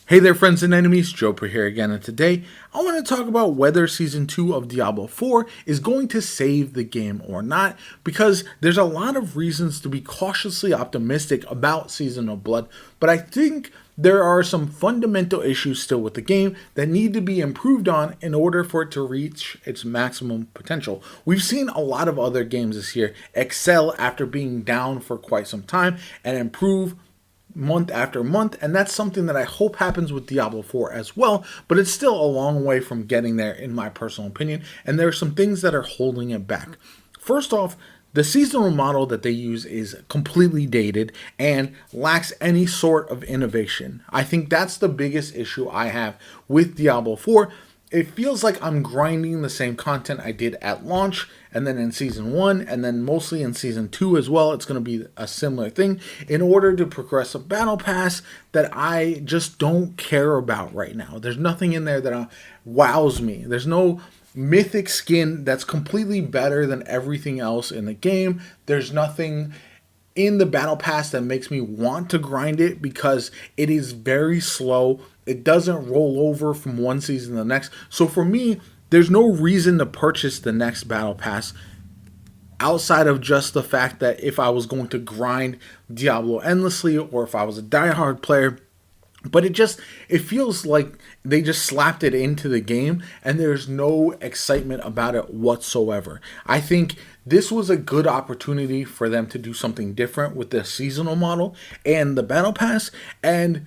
Hey there, friends and enemies, Joper here again, and today I want to talk about whether Season 2 of Diablo 4 is going to save the game or not, because there's a lot of reasons to be cautiously optimistic about Season of Blood, but I think there are some fundamental issues still with the game that need to be improved on in order for it to reach its maximum potential. We've seen a lot of other games this year excel after being down for quite some time and improve month after month, and that's something that I hope happens with Diablo 4 as well, but it's still a long way from getting there in my personal opinion, and there are some things that are holding it back. First off, the seasonal model that they use is completely dated and lacks any sort of innovation. I think that's the biggest issue I have with Diablo 4. It feels like I'm grinding the same content I did at launch, and then in Season 1, and then mostly in Season 2 as well. It's going to be a similar thing in order to progress a battle pass that I just don't care about right now. There's nothing in there that wows me. There's no mythic skin that's completely better than everything else in the game. There's nothing in the battle pass that makes me want to grind it because it is very slow. It doesn't roll over from one season to the next. So for me, there's no reason to purchase the next battle pass outside of just the fact that if I was going to grind Diablo endlessly or if I was a diehard player. But it feels like they just slapped it into the game and there's no excitement about it whatsoever. I think this was a good opportunity for them to do something different with the seasonal model and the battle pass, and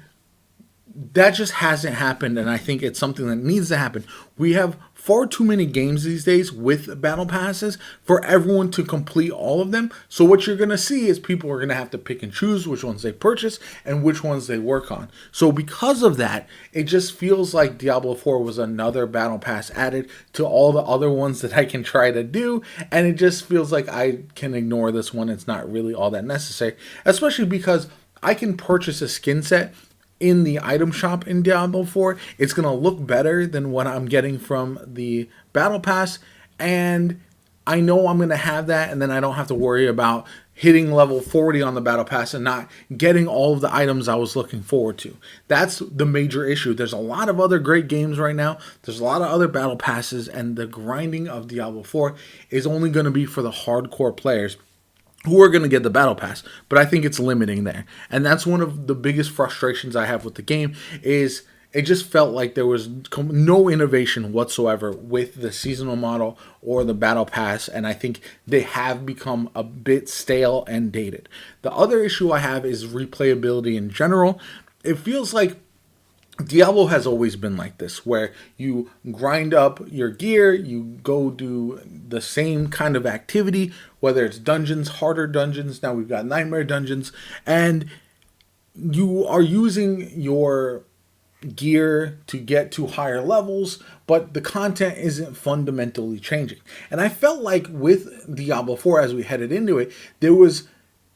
that just hasn't happened, and I think it's something that needs to happen. We have far too many games these days with battle passes for everyone to complete all of them. So what you're going to see is people are going to have to pick and choose which ones they purchase and which ones they work on. So because of that, it just feels like Diablo 4 was another battle pass added to all the other ones that I can try to do, and it just feels like I can ignore this one. It's not really all that necessary, especially because I can purchase a skin set in the item shop in Diablo 4. It's going to look better than what I'm getting from the battle pass, and I know I'm going to have that, and then I don't have to worry about hitting level 40 on the battle pass and not getting all of the items I was looking forward to. That's the major issue. There's a lot of other great games right now. There's a lot of other battle passes, and the grinding of Diablo 4 is only going to be for the hardcore players who are going to get the battle pass, but I think it's limiting there. And that's one of the biggest frustrations I have with the game is it just felt like there was no innovation whatsoever with the seasonal model or the battle pass, and I think they have become a bit stale and dated. The other issue I have is replayability in general. It feels like Diablo has always been like this, where you grind up your gear, you go do the same kind of activity, whether it's dungeons, harder dungeons, now we've got nightmare dungeons, and you are using your gear to get to higher levels, but the content isn't fundamentally changing. And I felt like with Diablo 4, as we headed into it, there was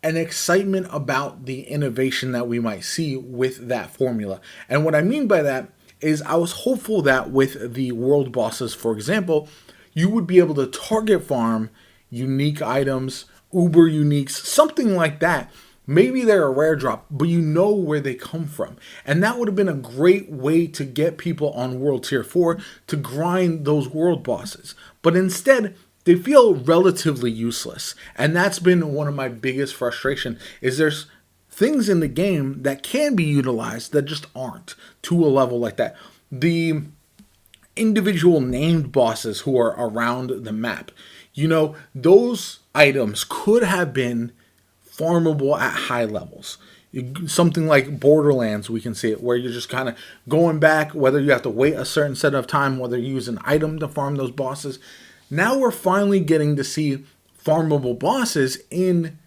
an excitement about the innovation that we might see with that formula. And what I mean by that is I was hopeful that with the world bosses, for example, you would be able to target farm unique items, uber uniques, something like that. Maybe they're a rare drop, but you know where they come from. And that would have been a great way to get people on World Tier 4 to grind those world bosses. But instead, they feel relatively useless. And that's been one of my biggest frustration is there's things in the game that can be utilized that just aren't to a level like that. The individual named bosses who are around the map, those items could have been farmable at high levels. Something like Borderlands, we can see it, where you're just kind of going back, whether you have to wait a certain set of time, whether you use an item to farm those bosses. Now we're finally getting to see farmable bosses in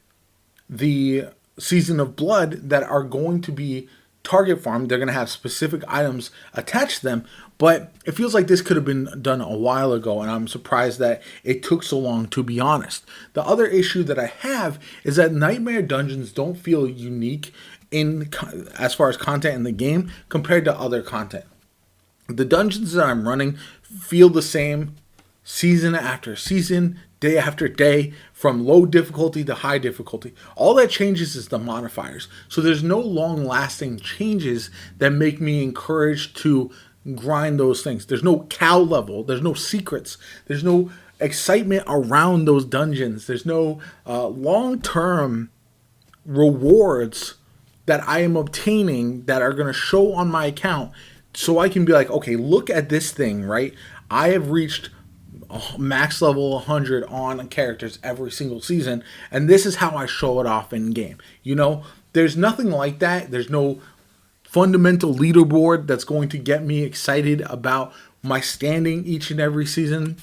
the Season of Blood that are going to be target farmed. They're going to have specific items attached to them, but it feels like this could have been done a while ago, and I'm surprised that it took so long, to be honest. The other issue that I have is that Nightmare Dungeons don't feel unique as far as content in the game compared to other content. The dungeons that I'm running feel the same season after season, day after day from low difficulty to high difficulty. All that changes is the modifiers. So there's no long lasting changes that make me encouraged to grind those things. There's no cow level, there's no secrets, there's no excitement around those dungeons, there's no long term rewards that I am obtaining that are going to show on my account so I can be like, okay, look at this thing, right? I have reached max level 100 on characters every single season, and this is how I show it off in game. You know, there's nothing like that. There's no fundamental leaderboard that's going to get me excited about my standing each and every season.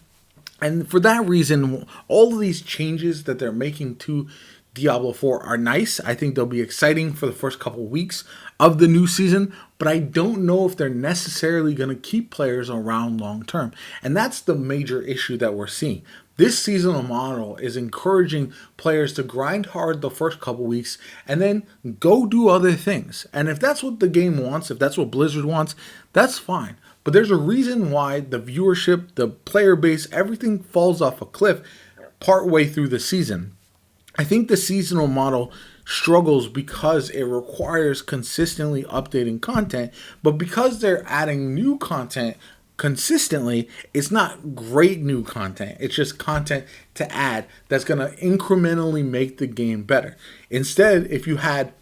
And for that reason, all of these changes that they're making to Diablo 4 are nice. I think they'll be exciting for the first couple weeks of the new season, but I don't know if they're necessarily going to keep players around long term. And that's the major issue that we're seeing. This seasonal model is encouraging players to grind hard the first couple weeks and then go do other things. And if that's what the game wants, if that's what Blizzard wants, that's fine. But there's a reason why the viewership, the player base, everything falls off a cliff partway through the season. I think the seasonal model struggles because it requires consistently updating content, but because they're adding new content consistently, it's not great new content. It's just content to add that's going to incrementally make the game better. Instead, if you had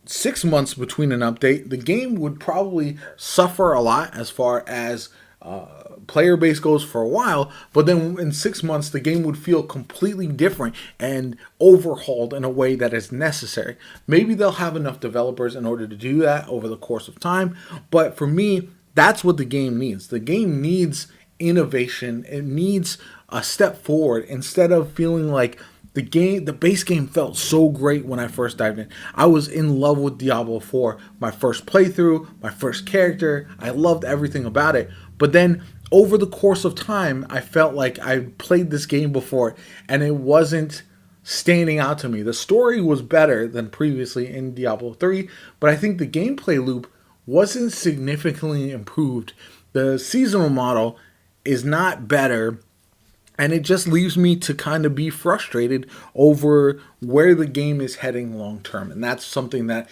6 months between an update, the game would probably suffer a lot as far as player base goes for a while, but then in 6 months the game would feel completely different and overhauled in a way that is necessary. Maybe they'll have enough developers in order to do that over the course of time, but for me, that's what the game needs. The game needs innovation. It needs a step forward instead of feeling like the base game felt so great when I first dived in. I was in love with Diablo 4, my first playthrough, my first character. I loved everything about it. But then over the course of time, I felt like I played this game before and it wasn't standing out to me. The story was better than previously in Diablo 3, but I think the gameplay loop wasn't significantly improved. The seasonal model is not better, and it just leaves me to kind of be frustrated over where the game is heading long term. And that's something that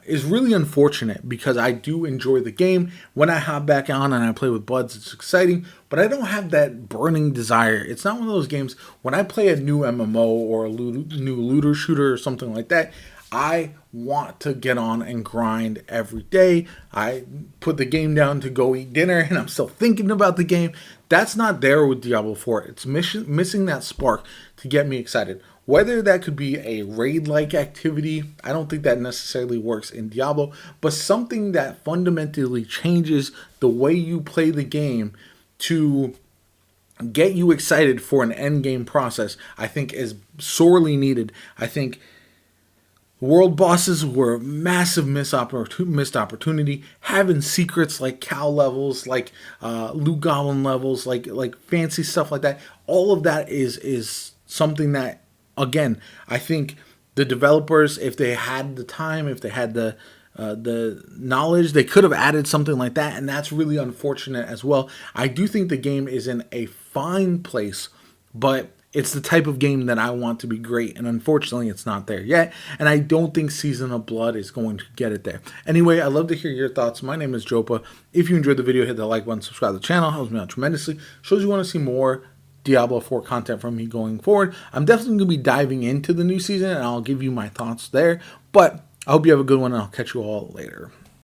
is really unfortunate because I do enjoy the game. When I hop back on and I play with buds, it's exciting, but I don't have that burning desire. It's not one of those games when I play a new MMO or a new looter shooter or something like that, I want to get on and grind every day. I put the game down to go eat dinner and I'm still thinking about the game. That's not there with Diablo 4. It's missing that spark to get me excited. Whether that could be a raid-like activity, I don't think that necessarily works in Diablo, but something that fundamentally changes the way you play the game to get you excited for an end game process, I think is sorely needed. I think world bosses were a massive missed opportunity. Having secrets like cow levels, like loot goblin levels, like fancy stuff like that. All of that is something that, again, I think the developers, if they had the time, if they had the knowledge, they could have added something like that, and that's really unfortunate as well. I do think the game is in a fine place, but it's the type of game that I want to be great, and unfortunately it's not there yet, and I don't think Season of Blood is going to get it there. Anyway, I'd love to hear your thoughts. My name is Jopa. If you enjoyed the video, hit the like button, subscribe to the channel. It helps me out tremendously. Shows you want to see more Diablo 4 content from me going forward. I'm definitely going to be diving into the new season, and I'll give you my thoughts there, but I hope you have a good one, and I'll catch you all later.